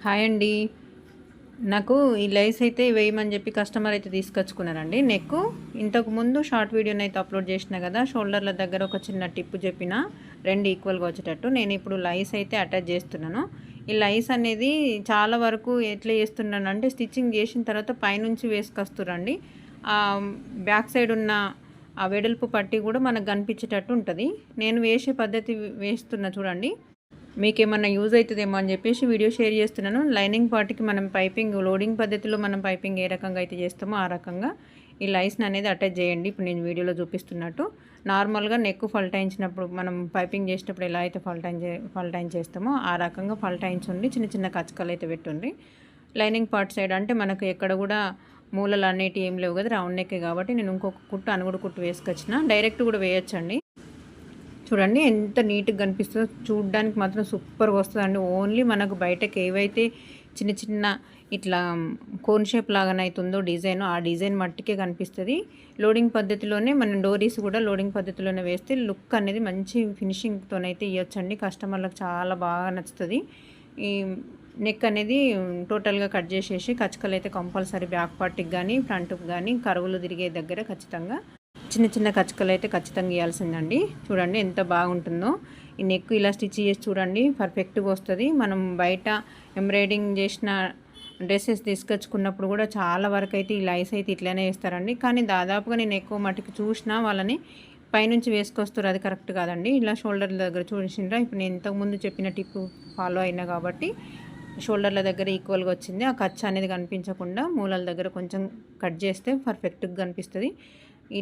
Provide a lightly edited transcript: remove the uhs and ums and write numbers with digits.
Hi అండి. నాకు ఈ లైస్ అయితే వేయమని చెప్పి కస్టమర్ అయితే తీసుకొచ్చుకున్నారండి. నెక్ ఇంతకుముందు షార్ట్ వీడియోనైతే అప్లోడ్ చేసిన కదా, షోల్డర్ల దగ్గర ఒక చిన్న టిప్ చెప్పిన, రెండు ఈక్వల్గా వచ్చేటట్టు నేను ఇప్పుడు లైస్ అయితే అటాచ్ చేస్తున్నాను. ఈ లైస్ అనేది చాలా వరకు ఎట్లా చేస్తున్నాను అంటే, స్టిచ్చింగ్ చేసిన తర్వాత పైనుంచి వేసుకొస్తురండి. బ్యాక్ సైడ్ ఉన్న ఆ వెడల్పు పట్టి కూడా మనకు కనిపించేటట్టు ఉంటుంది. నేను వేసే పద్ధతి వేస్తున్నా చూడండి, మీకేమన్నా యూజ్ అవుతుందేమో అని చెప్పేసి వీడియో షేర్ చేస్తున్నాను. లైనింగ్ పార్ట్కి మనం పైపింగ్ లోడింగ్ పద్ధతిలో మనం పైపింగ్ ఏ రకంగా అయితే చేస్తామో ఆ రకంగా ఈ లైస్ని అనేది అటాచ్ చేయండి. ఇప్పుడు నేను వీడియోలో చూపిస్తున్నట్టు నార్మల్గా నెక్ ఫల్టాయించినప్పుడు మనం పైపింగ్ చేసేటప్పుడు ఎలా అయితే ఫల్టైన్ చేస్తామో ఆ రకంగా ఫల్టాయించండి. చిన్న చిన్న కచ్చకలు అయితే పెట్టుండి. లైనింగ్ పార్ట్ సైడ్ అంటే మనకు ఎక్కడ కూడా మూలలు అనేటివి ఏం లేవు కదా, రౌండ్ నెక్కే కాబట్టి నేను ఇంకొక కుట్టు అనుగుడు కుట్టు వేసుకొచ్చిన. డైరెక్ట్ కూడా వేయొచ్చండి. చూడండి ఎంత నీట్గా కనిపిస్తుందో, చూడడానికి మాత్రం సూపర్గా వస్తుందండి. ఓన్లీ మనకు బయటకు ఏవైతే చిన్న చిన్న ఇట్లా కోన్ షేప్ లాగానైతుందో డిజైన్, ఆ డిజైన్ మట్టికే కనిపిస్తుంది. లోడింగ్ పద్ధతిలోనే మనం డోరీస్ కూడా లోడింగ్ పద్ధతిలోనే వేస్తే లుక్ అనేది మంచి ఫినిషింగ్తోనైతే ఇవ్వచ్చండి. కస్టమర్లకు చాలా బాగా నచ్చుతుంది. ఈ నెక్ అనేది టోటల్గా కట్ చేసేసి కచ్చకలు అయితే కంపల్సరీ బ్యాక్ పార్ట్కి కానీ ఫ్రంట్కి కానీ కరువులు తిరిగే దగ్గర ఖచ్చితంగా చిన్న చిన్న కచ్చకలు అయితే ఖచ్చితంగా ఇవ్వాల్సిందండి. చూడండి ఎంత బాగుంటుందో. ఈ నెక్ ఇలా స్టిచ్ చేసి చూడండి, పర్ఫెక్ట్గా వస్తుంది. మనం బయట ఎంబ్రాయిడింగ్ చేసిన డ్రెస్సెస్ తీసుకొచ్చుకున్నప్పుడు కూడా చాలా వరకు అయితే ఈ లైస్ అయితే ఇట్లనే వేస్తారండి. కానీ దాదాపుగా నేను ఎక్కువ మటుకు చూసినా వాళ్ళని పైనుంచి వేసుకొస్తారు, అది కరెక్ట్ కాదండి. ఇలా షోల్డర్ల దగ్గర చూసిండ్రా, ఇప్పుడు నేను ఇంతకుముందు చెప్పిన టిప్ ఫాలో అయినా కాబట్టి షోల్డర్ల దగ్గర ఈక్వల్గా వచ్చింది. ఆ ఖర్చు అనేది కనిపించకుండా మూలల దగ్గర కొంచెం కట్ చేస్తే పర్ఫెక్ట్గా కనిపిస్తుంది. ఈ